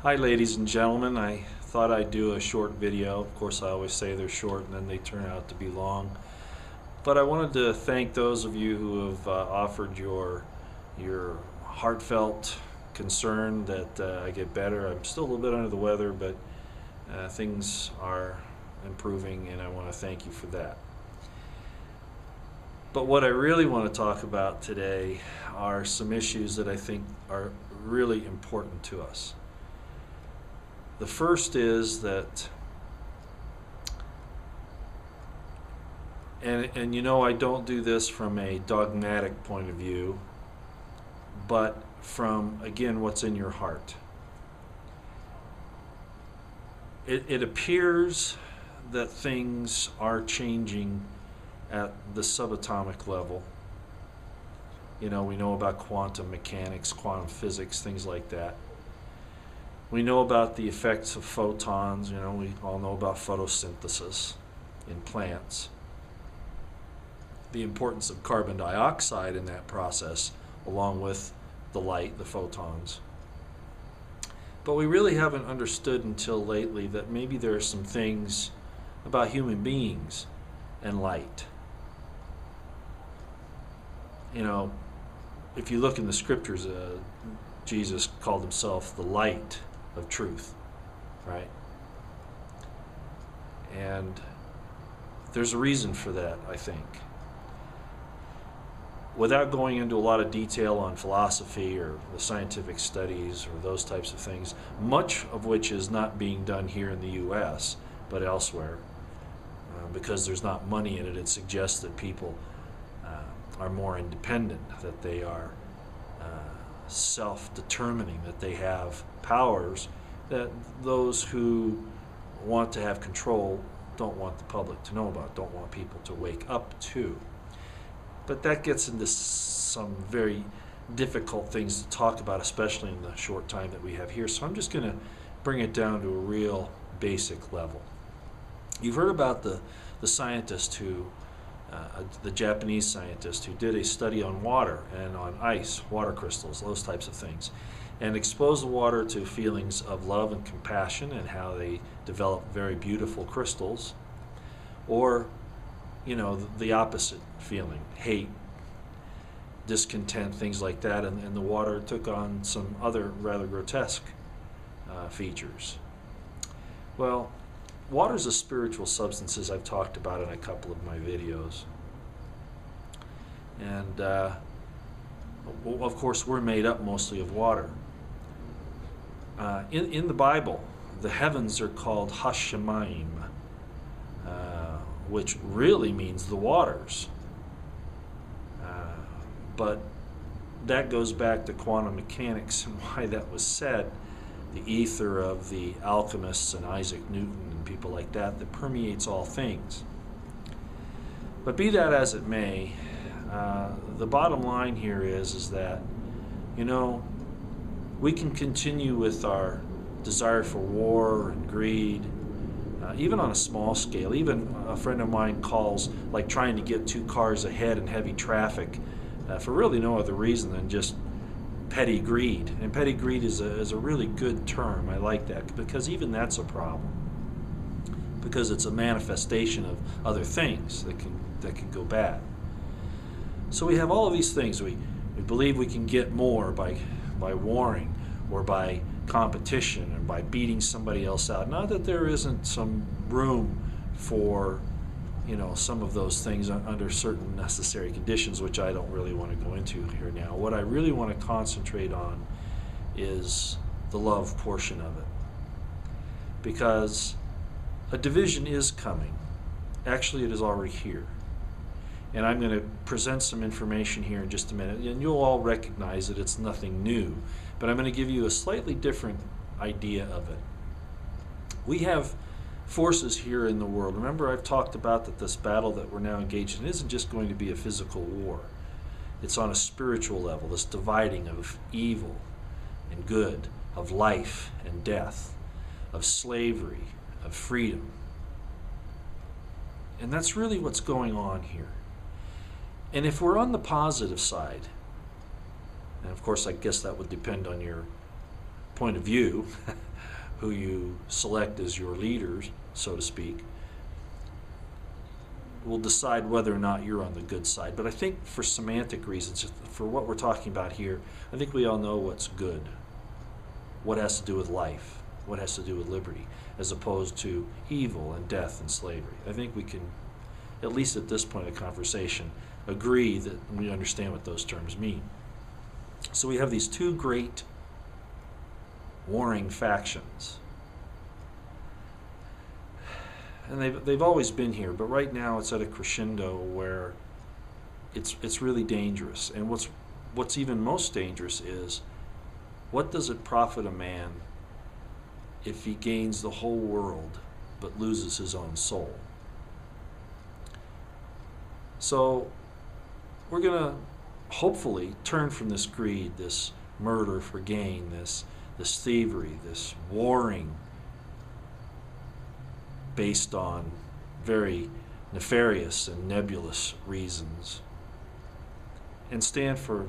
Hi ladies and gentlemen, I thought I'd do a short video. Of course I always say they're short and then they turn out to be long. But I wanted to thank those of you who have offered your heartfelt concern that I get better. I'm still a little bit under the weather, but things are improving and I want to thank you for that. But what I really want to talk about today are some issues that I think are really important to us. The first is that, and you know I don't do this from a dogmatic point of view, but from, again, what's in your heart. It appears that things are changing at the subatomic level. You know, we know about quantum mechanics, quantum physics, things like that. We know about the effects of photons. You know, we all know about photosynthesis in plants. The importance of carbon dioxide in that process, along with the light, the photons. But we really haven't understood until lately that maybe there are some things about human beings and light. You know, if you look in the scriptures, Jesus called himself the light of truth, right? And there's a reason for that, I think. Without going into a lot of detail on philosophy or the scientific studies or those types of things, much of which is not being done here in the U.S., but elsewhere, because there's not money in it, it suggests that people are more independent, that they are self-determining, that they have powers that those who want to have control don't want the public to know about, don't want people to wake up to. But that gets into some very difficult things to talk about, especially in the short time that we have here. So I'm just going to bring it down to a real basic level. You've heard about the scientist who, the Japanese scientist who did a study on water and on ice, water crystals, those types of things, and exposed the water to feelings of love and compassion and how they develop very beautiful crystals, or, you know, the opposite feeling, hate, discontent, things like that, and the water took on some other rather grotesque features. Well, water is a spiritual substance, as I've talked about in a couple of my videos. And of course, we're made up mostly of water. In the Bible, the heavens are called Hashemayim, which really means the waters. But that goes back to quantum mechanics and why that was said. The ether of the alchemists and Isaac Newton and people like that permeates all things. But be that as it may, the bottom line here is that, you know, we can continue with our desire for war and greed, even on a small scale. Even a friend of mine calls like trying to get 2 cars ahead in heavy traffic for really no other reason than just petty greed. And petty greed is a really good term. I like that, because even that's a problem, because it's a manifestation of other things that can go bad. So we have all of these things. We believe we can get more by warring or by competition and by beating somebody else out. Not that there isn't some room for, you know, some of those things under certain necessary conditions, which I don't really want to go into here now. What I really want to concentrate on is the love portion of it, because a division is coming. Actually, it is already here. And I'm going to present some information here in just a minute, and you'll all recognize that it's nothing new, but I'm going to give you a slightly different idea of it. We have forces here in the world. Remember, I've talked about that this battle that we're now engaged in isn't just going to be a physical war. It's on a spiritual level, this dividing of evil and good, of life and death, of slavery, of freedom. And that's really what's going on here. And if we're on the positive side, and of course I guess that would depend on your point of view, who you select as your leaders, so to speak, will decide whether or not you're on the good side. But I think for semantic reasons, for what we're talking about here, I think we all know what's good, what has to do with life, what has to do with liberty, as opposed to evil and death and slavery. I think we can, at least at this point of the conversation, agree that we understand what those terms mean. So we have these two great warring factions. And they've always been here, but right now it's at a crescendo where it's really dangerous. And what's even most dangerous is, what does it profit a man if he gains the whole world but loses his own soul? So we're going to hopefully turn from this greed, this murder for gain, this thievery, this warring based on very nefarious and nebulous reasons, and stand for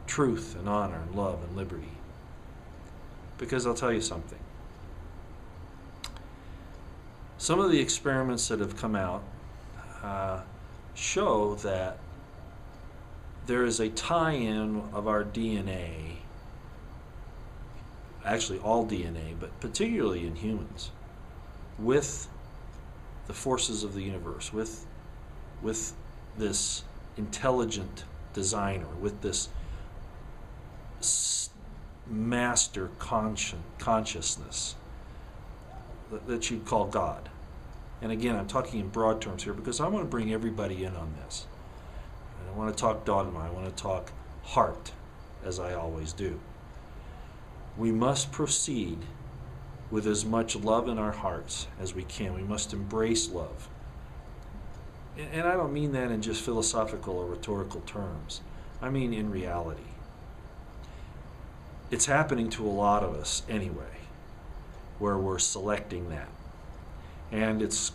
truth and honor and love and liberty. Because I'll tell you something. Some of the experiments that have come out show that there is a tie-in of our DNA, actually all DNA, but particularly in humans, with the forces of the universe, with this intelligent designer, with this master consciousness that you'd call God. And again, I'm talking in broad terms here because I want to bring everybody in on this. I don't want to talk dogma, I want to talk heart, as I always do. We must proceed with as much love in our hearts as we can. We must embrace love. And I don't mean that in just philosophical or rhetorical terms. I mean in reality. It's happening to a lot of us anyway, where we're selecting that. And it's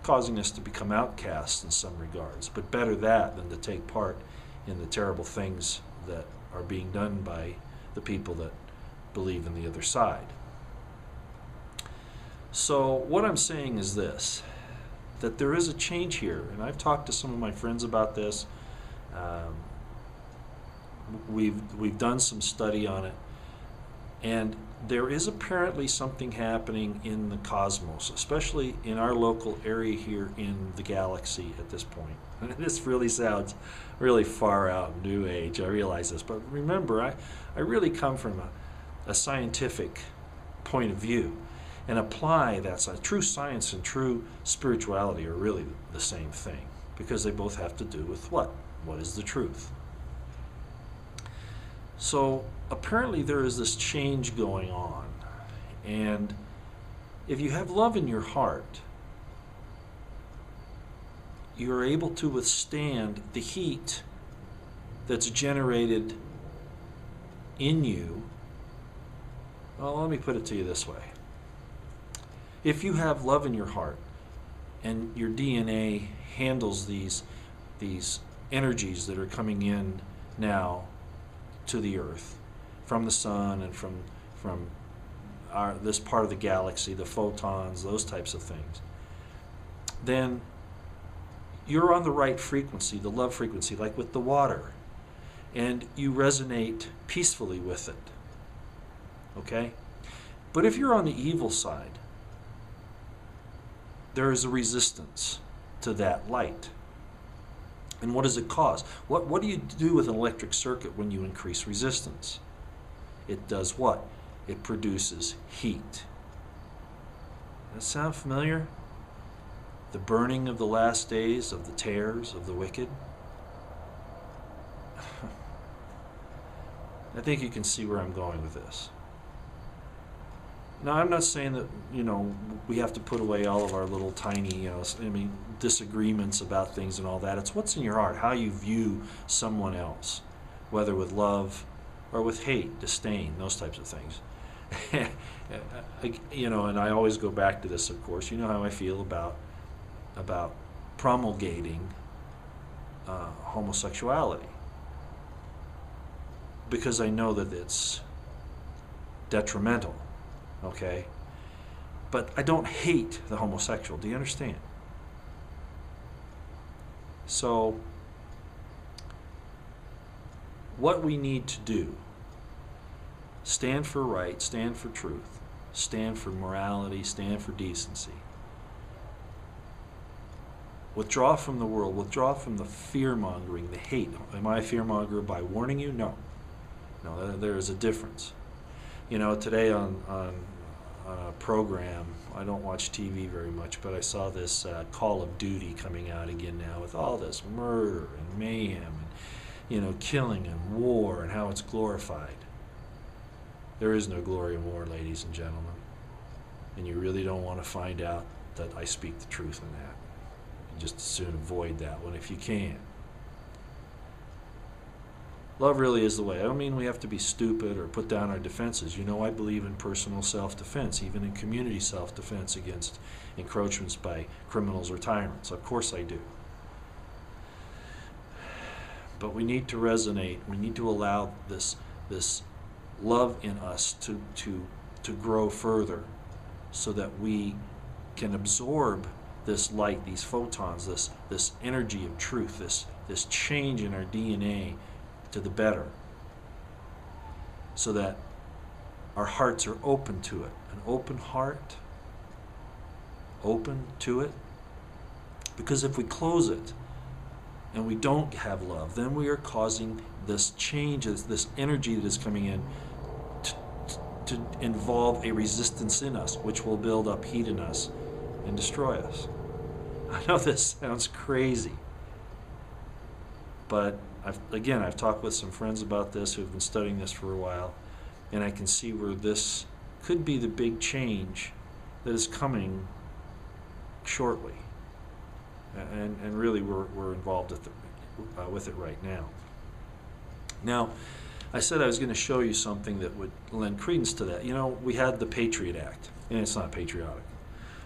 causing us to become outcasts in some regards. But better that than to take part in the terrible things that are being done by the people that believe in the other side. So what I'm saying is this, that there is a change here, and I've talked to some of my friends about this. We've done some study on it, and there is apparently something happening in the cosmos, especially in our local area here in the galaxy at this point. And this really sounds really far out, new age, I realize this, but remember, I really come from a scientific point of view, and apply that science. True science and true spirituality are really the same thing, because they both have to do with what? What is the truth? So apparently there is this change going on, and if you have love in your heart, you're able to withstand the heat that's generated in you. Well, let me put it to you this way. If you have love in your heart and your DNA handles these energies that are coming in now to the earth from the sun and from this part of the galaxy, the photons, those types of things, then you're on the right frequency, the love frequency, like with the water, and you resonate peacefully with it. Okay? But if you're on the evil side, there is a resistance to that light. And what does it cause? What do you do with an electric circuit when you increase resistance? It does what? It produces heat. Does that sound familiar? The burning of the last days, of the tares, of the wicked. I think you can see where I'm going with this. Now, I'm not saying that, we have to put away all of our little tiny, disagreements about things and all that. It's what's in your heart, how you view someone else, whether with love or with hate, disdain, those types of things. And I always go back to this, of course. You know how I feel about promulgating homosexuality, because I know that detrimental, okay? But I don't hate the homosexual. Do you understand? So, what we need to do, stand for right, stand for truth, stand for morality, stand for decency. Withdraw from the world, withdraw from the fear-mongering, the hate. Am I a fear-monger by warning you? No. No, there is a difference. You know, today on a program, I don't watch TV very much, but I saw this Call of Duty coming out again now with all this murder and mayhem and, you know, killing and war and how it's glorified. There is no glory in war, ladies and gentlemen. And you really don't want to find out that I speak the truth in that. You just as soon avoid that one if you can. Love really is the way. I don't mean we have to be stupid or put down our defenses. You know, I believe in personal self-defense, even in community self-defense against encroachments by criminals or tyrants. Of course I do. But we need to resonate. We need to allow this love in us to grow further so that we can absorb this light, these photons, this energy of truth, this change in our DNA to the better, so that our hearts are open to it. An open heart, open to it. Because if we close it and we don't have love, then we are causing this change, this energy that is coming in to involve a resistance in us, which will build up heat in us and destroy us. I know this sounds crazy, but I've talked with some friends about this who have been studying this for a while, and I can see where this could be the big change that is coming shortly. And really we're involved with it right now. Now, I said I was going to show you something that would lend credence to that. You know, we had the Patriot Act, and it's not patriotic.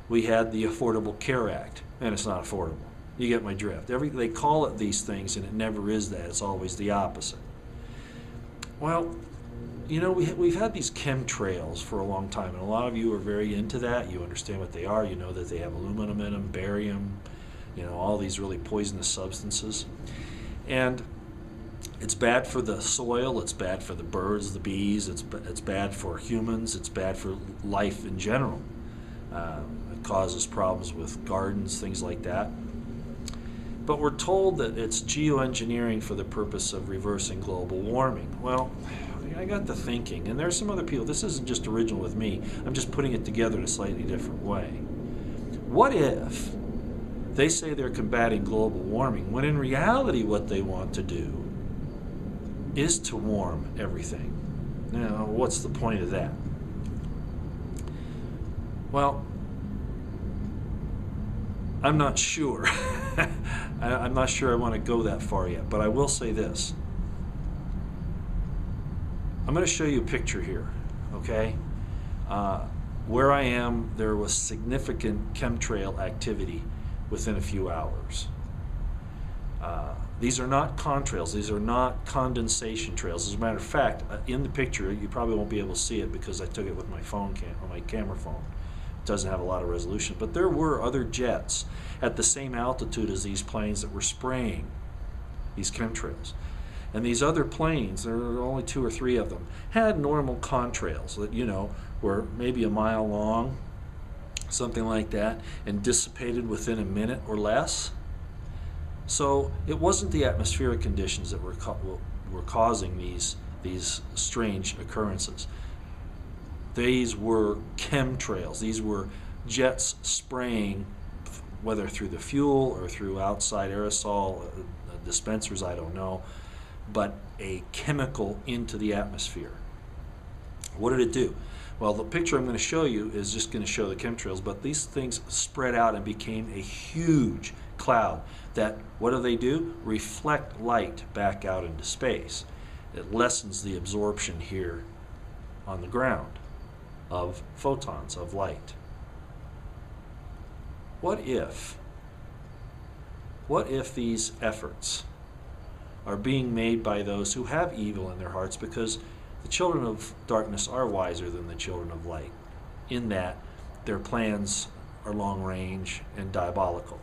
We had the Affordable Care Act, and it's not affordable. You get my drift. They call it these things, and it never is that. It's always the opposite. Well, you know, we've had these chemtrails for a long time, and a lot of you are very into that. You understand what they are. You know that they have aluminum in them, barium, you know, all these really poisonous substances. And it's bad for the soil, it's bad for the birds, the bees, it's bad for humans, it's bad for life in general. It causes problems with gardens, things like that. But we're told that it's geoengineering for the purpose of reversing global warming. Well, I got to thinking, and there's some other people, this isn't just original with me, I'm just putting it together in a slightly different way. What if they say they're combating global warming, when in reality what they want to do is to warm everything? Now, what's the point of that? Well, I'm not sure. I'm not sure I want to go that far yet, but I will say this. I'm going to show you a picture here, okay? Where I am, there was significant chemtrail activity within a few hours. These are not contrails. These are not condensation trails. As a matter of fact, in the picture, you probably won't be able to see it because I took it with my phone my camera phone. It doesn't have a lot of resolution. But there were other jets at the same altitude as these planes that were spraying these chemtrails. And these other planes, there were only 2 or 3 of them, had normal contrails that, you know, were maybe a mile long, something like that, and dissipated within a minute or less. So it wasn't the atmospheric conditions that were causing these strange occurrences. These were chemtrails. These were jets spraying, whether through the fuel or through outside aerosol dispensers, I don't know, but a chemical into the atmosphere. What did it do? Well, the picture I'm going to show you is just going to show the chemtrails, but these things spread out and became a huge cloud that, what do? Reflect light back out into space. It lessens the absorption here on the ground of photons of light. What if these efforts are being made by those who have evil in their hearts because The children of darkness are wiser than the children of light, in that their plans are long range and diabolical.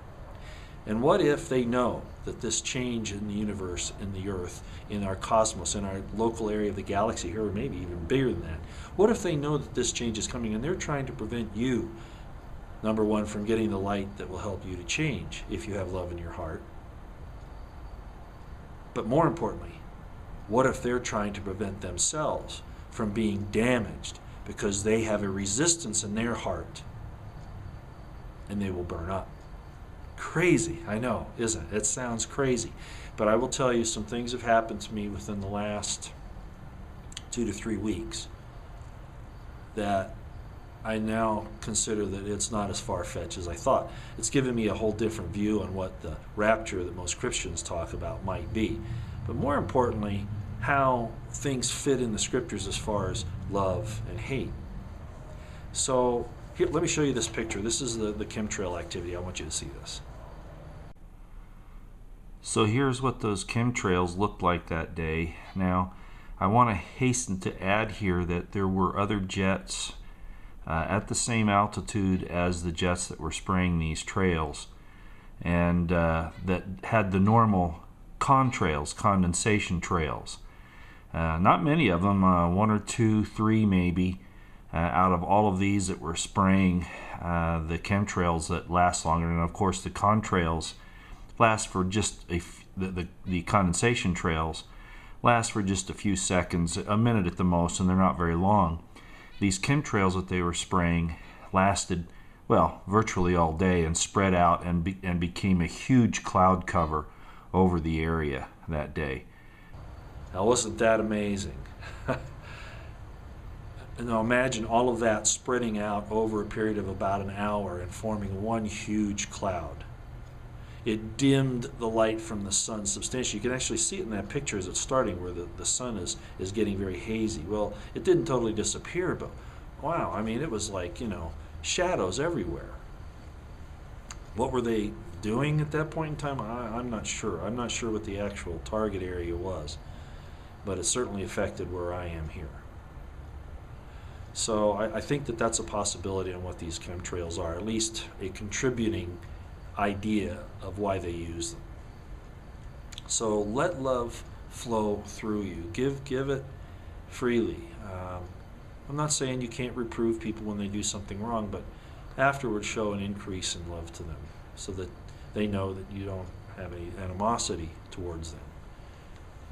And what if they know that this change in the universe, in the earth, in our cosmos, in our local area of the galaxy here, or maybe even bigger than that, what if they know that this change is coming and they're trying to prevent you, number one, from getting the light that will help you to change if you have love in your heart? But more importantly, what if they're trying to prevent themselves from being damaged because they have a resistance in their heart and they will burn up? Crazy, I know, isn't it? It sounds crazy. But I will tell you, some things have happened to me within the last 2 to 3 weeks that I now consider that it's not as far-fetched as I thought. It's given me a whole different view on what the rapture that most Christians talk about might be. But more importantly, how things fit in the scriptures as far as love and hate. So here, let me show you this picture. This is the chemtrail activity. I want you to see this. So here's what those chemtrails looked like that day. Now, I want to hasten to add here that there were other jets at the same altitude as the jets that were spraying these trails, and that had the normal contrails, condensation trails. Not many of them, 1 or 2, 3 maybe, out of all of these that were spraying the chemtrails that last longer. And of course the contrails last for just the condensation trails last for just a few seconds, a minute at the most, and they're not very long. These chemtrails that they were spraying lasted, well, virtually all day and spread out and became a huge cloud cover over the area that day. Now, wasn't that amazing? Now imagine all of that spreading out over a period of about an hour and forming one huge cloud. It dimmed the light from the sun substantially. You can actually see it in that picture as it's starting, where the sun is getting very hazy. Well, it didn't totally disappear, but wow, I mean, it was like, shadows everywhere. What were they doing at that point in time? I'm not sure. I'm not sure what the actual target area was, but it certainly affected where I am here. So I think that that's a possibility on what these chemtrails are, at least a contributing idea of why they use them. So let love flow through you. Give it freely. I'm not saying you can't reprove people when they do something wrong, but afterwards show an increase in love to them so that they know that you don't have any animosity towards them.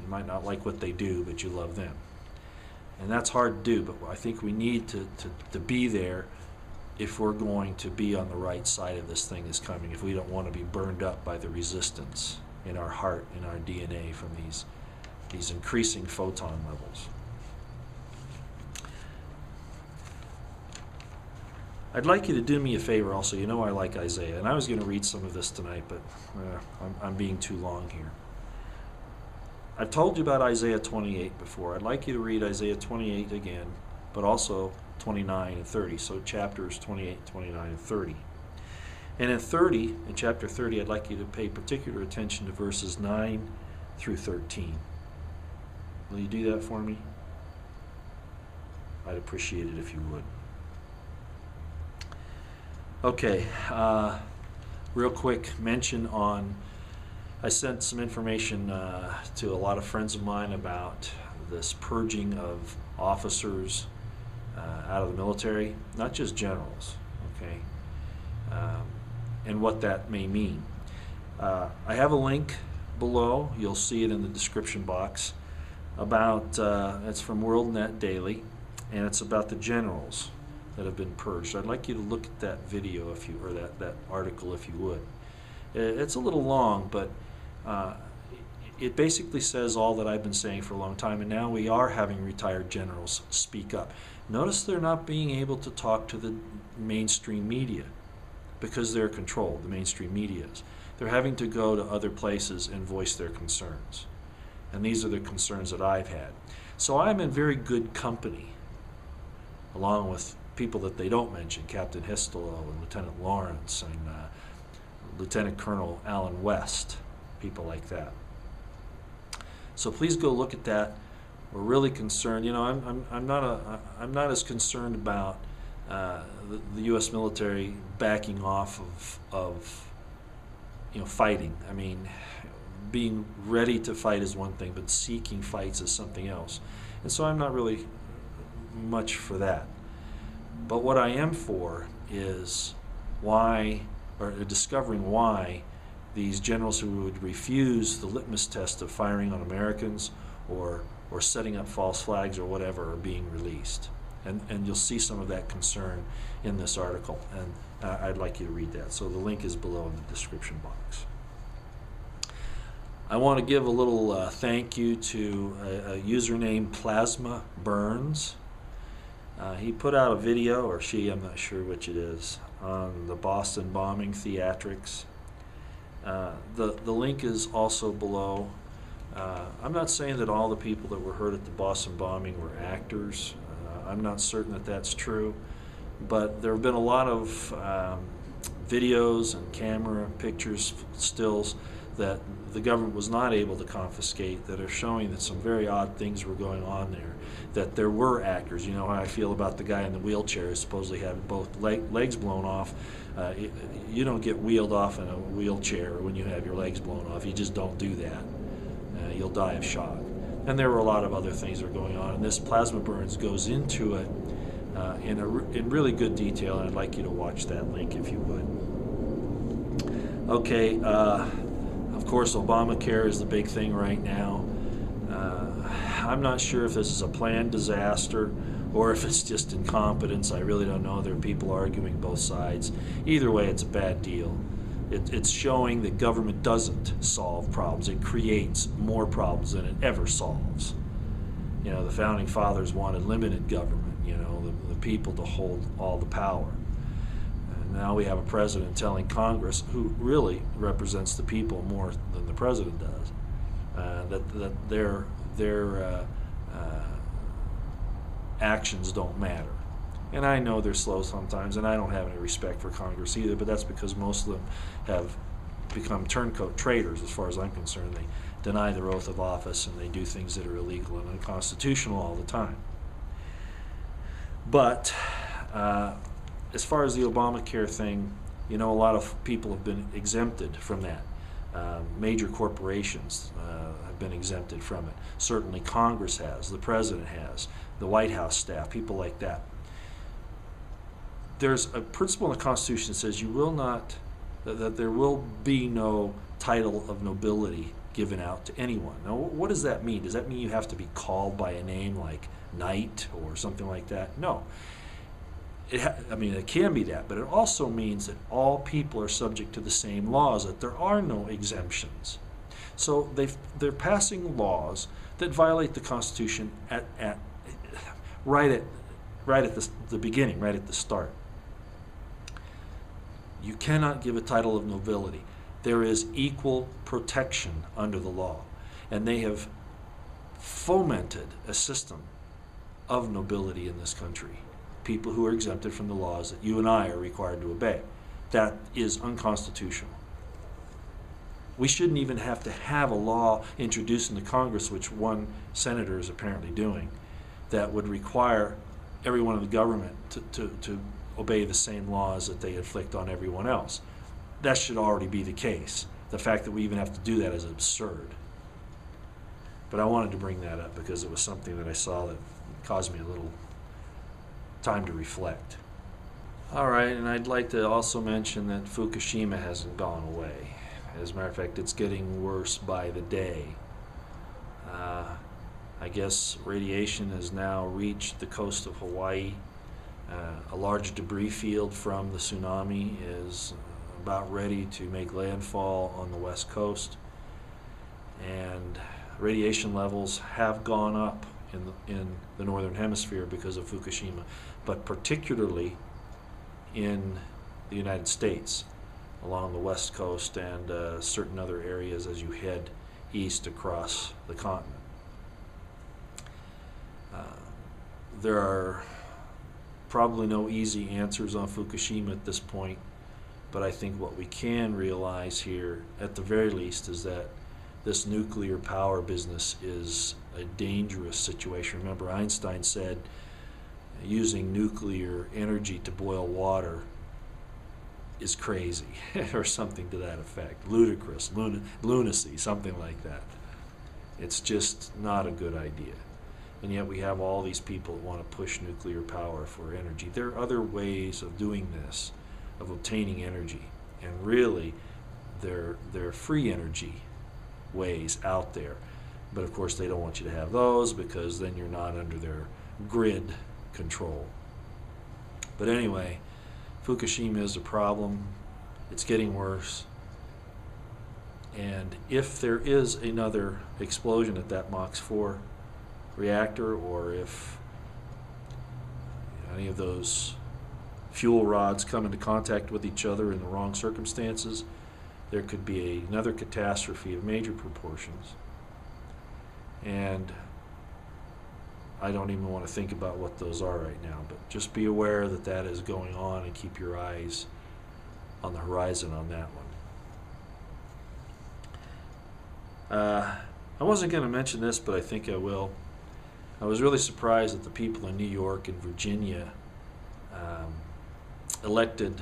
You might not like what they do, but you love them. And that's hard to do, but I think we need to be there if we're going to be on the right side of this thing that's coming, if we don't want to be burned up by the resistance in our heart, in our DNA from these increasing photon levels. I'd like you to do me a favor also. I like Isaiah, and I was going to read some of this tonight, but I'm being too long here. I've told you about Isaiah 28 before. I'd like you to read Isaiah 28 again, but also 29 and 30, so chapters 28, 29, and 30. And in chapter 30, I'd like you to pay particular attention to verses 9 through 13. Will you do that for me? I'd appreciate it if you would. Okay, real quick mention on, I sent some information to a lot of friends of mine about this purging of officers out of the military, not just generals, okay, and what that may mean. I have a link below, you'll see it in the description box, about, it's from WorldNet Daily, and it's about the generals that have been purged. I'd like you to look at that video, or that article if you would. It's a little long, but it basically says all that I've been saying for a long time, and now we are having retired generals speak up. Notice they're not being able to talk to the mainstream media because they're controlled, the mainstream media is. They're having to go to other places and voice their concerns. And these are the concerns that I've had. So I'm in very good company, along with people that they don't mention, Captain Histolow and Lieutenant Lawrence and Lieutenant Colonel Alan West, people like that. So please go look at that, we're really concerned. You know, I'm not as concerned about the U.S. military backing off of fighting. I mean, being ready to fight is one thing, but seeking fights is something else. And so I'm not really much for that. But what I am for is discovering why these generals who would refuse the litmus test of firing on Americans or setting up false flags or whatever are being released. And you'll see some of that concern in this article, and I'd like you to read that. So the link is below in the description box. I want to give a little thank you to a user named Plasma Burns. He put out a video, or she, I'm not sure which it is, on the Boston bombing theatrics. The link is also below. I'm not saying that all the people that were hurt at the Boston bombing were actors. I'm not certain that that's true, but there have been a lot of videos and camera pictures, stills, that the government was not able to confiscate that are showing that some very odd things were going on there, that there were actors. You know how I feel about the guy in the wheelchair who supposedly had both legs blown off. You don't get wheeled off in a wheelchair when you have your legs blown off. You just don't do that. You'll die of shock. And there were a lot of other things that are going on, and this Plasma Burns goes into it in really good detail, and I'd like you to watch that link if you would. Okay, of course Obamacare is the big thing right now. I'm not sure if this is a planned disaster or if it's just incompetence. I really don't know. There are people arguing both sides. Either way, it's a bad deal. It's showing that government doesn't solve problems. It creates more problems than it ever solves. You know, the Founding Fathers wanted limited government, you know, the people to hold all the power. And now we have a president telling Congress, who really represents the people more than the president does, that their actions don't matter. And I know they're slow sometimes, and I don't have any respect for Congress either, but that's because most of them have become turncoat traitors as far as I'm concerned. They deny their oath of office, and they do things that are illegal and unconstitutional all the time. But as far as the Obamacare thing, you know, a lot of people have been exempted from that. Major corporations have been exempted from it. Certainly Congress has, the president has, the White House staff, people like that. There's a principle in the Constitution that says you will not, that there will be no title of nobility given out to anyone. Now, what does that mean? Does that mean you have to be called by a name like Knight or something like that? No. I mean, it can be that, but it also means that all people are subject to the same laws, that there are no exemptions. So they're passing laws that violate the Constitution right at the beginning, right at the start. You cannot give a title of nobility. There is equal protection under the law, and they have fomented a system of nobility in this country. People who are exempted from the laws that you and I are required to obey. That is unconstitutional. We shouldn't even have to have a law introduced into Congress, which one senator is apparently doing, that would require everyone in the government to obey the same laws that they inflict on everyone else. That should already be the case. The fact that we even have to do that is absurd. But I wanted to bring that up because it was something that I saw that caused me a little time to reflect. All right, and I'd like to also mention that Fukushima hasn't gone away. As a matter of fact, it's getting worse by the day. I guess radiation has now reached the coast of Hawaii. A large debris field from the tsunami is about ready to make landfall on the west coast, and radiation levels have gone up in the northern hemisphere because of Fukushima, but particularly in the United States along the west coast and certain other areas as you head east across the continent. There are probably no easy answers on Fukushima at this point, but I think what we can realize here, at the very least, is that this nuclear power business is a dangerous situation. Remember, Einstein said using nuclear energy to boil water is crazy, or something to that effect. Ludicrous, lunacy, something like that. It's just not a good idea. And yet we have all these people that want to push nuclear power for energy. There are other ways of doing this, of obtaining energy. And really, there are free energy ways out there. But of course, they don't want you to have those, because then you're not under their grid control. But anyway, Fukushima is a problem. It's getting worse. And if there is another explosion at that Mach 4 reactor, or if any of those fuel rods come into contact with each other in the wrong circumstances, there could be another catastrophe of major proportions. And I don't even want to think about what those are right now, but just be aware that that is going on, and keep your eyes on the horizon on that one. I wasn't going to mention this, but I think I will. I was really surprised that the people in New York and Virginia elected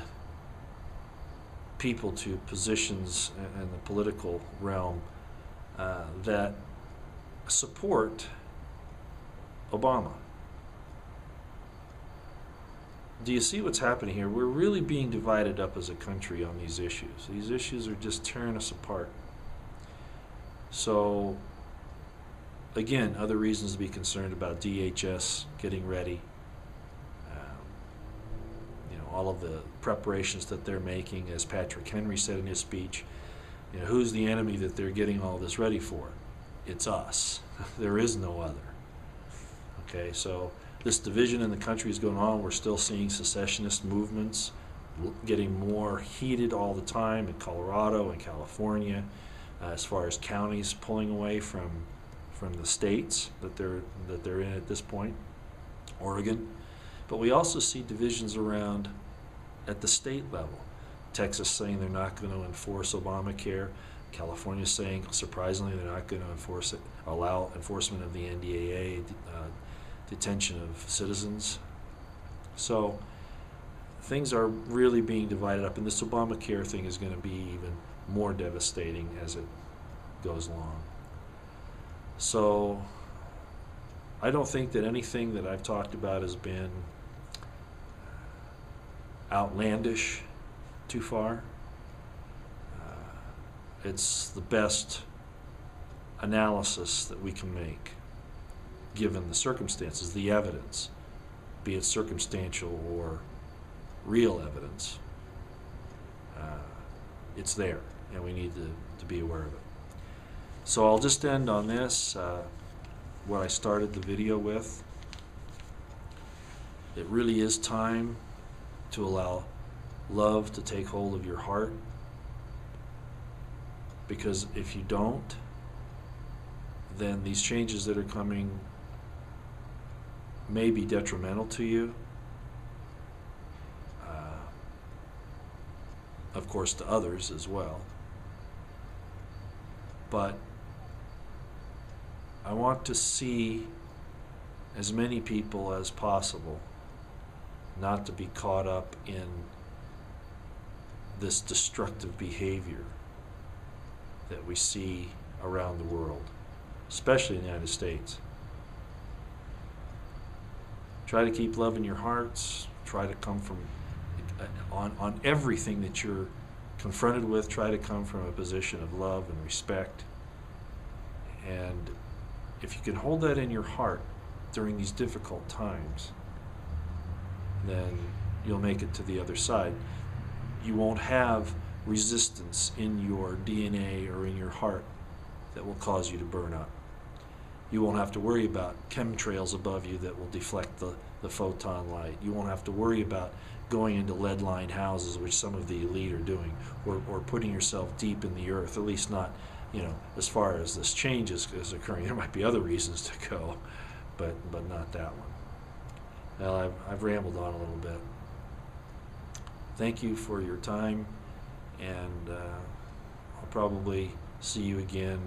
people to positions in the political realm that support Obama. Do you see what's happening here? We're really being divided up as a country on these issues. These issues are just tearing us apart. So, again, other reasons to be concerned about DHS getting ready. All of the preparations that they're making, as Patrick Henry said in his speech. Who's the enemy that they're getting all this ready for? It's us. There is no other. Okay, so this division in the country is going on. We're still seeing secessionist movements getting more heated all the time in Colorado and California, as far as counties pulling away from the states that they're in at this point, Oregon. But we also see divisions around at the state level. Texas saying they're not going to enforce Obamacare. California saying, surprisingly, they're not going to allow enforcement of the NDAA, detention of citizens. So things are really being divided up, and this Obamacare thing is going to be even more devastating as it goes along. So I don't think that anything that I've talked about has been outlandish too far. It's the best analysis that we can make given the circumstances, the evidence, be it circumstantial or real evidence. It's there, and we need to be aware of it. So I'll just end on this, what I started the video with. It really is time to allow love to take hold of your heart, because if you don't, then these changes that are coming may be detrimental to you, of course to others as well. But I want to see as many people as possible not to be caught up in this destructive behavior that we see around the world, especially in the United States. Try to keep love in your hearts. Try to come from, on everything that you're confronted with, try to come from a position of love and respect. And if you can hold that in your heart during these difficult times, then you'll make it to the other side. You won't have resistance in your DNA or in your heart that will cause you to burn up. You won't have to worry about chemtrails above you that will deflect the photon light. You won't have to worry about going into lead-lined houses, which some of the elite are doing, or putting yourself deep in the earth, at least not, as far as this change is occurring. There might be other reasons to go, but not that one. Well, I've rambled on a little bit. Thank you for your time, and I'll probably see you again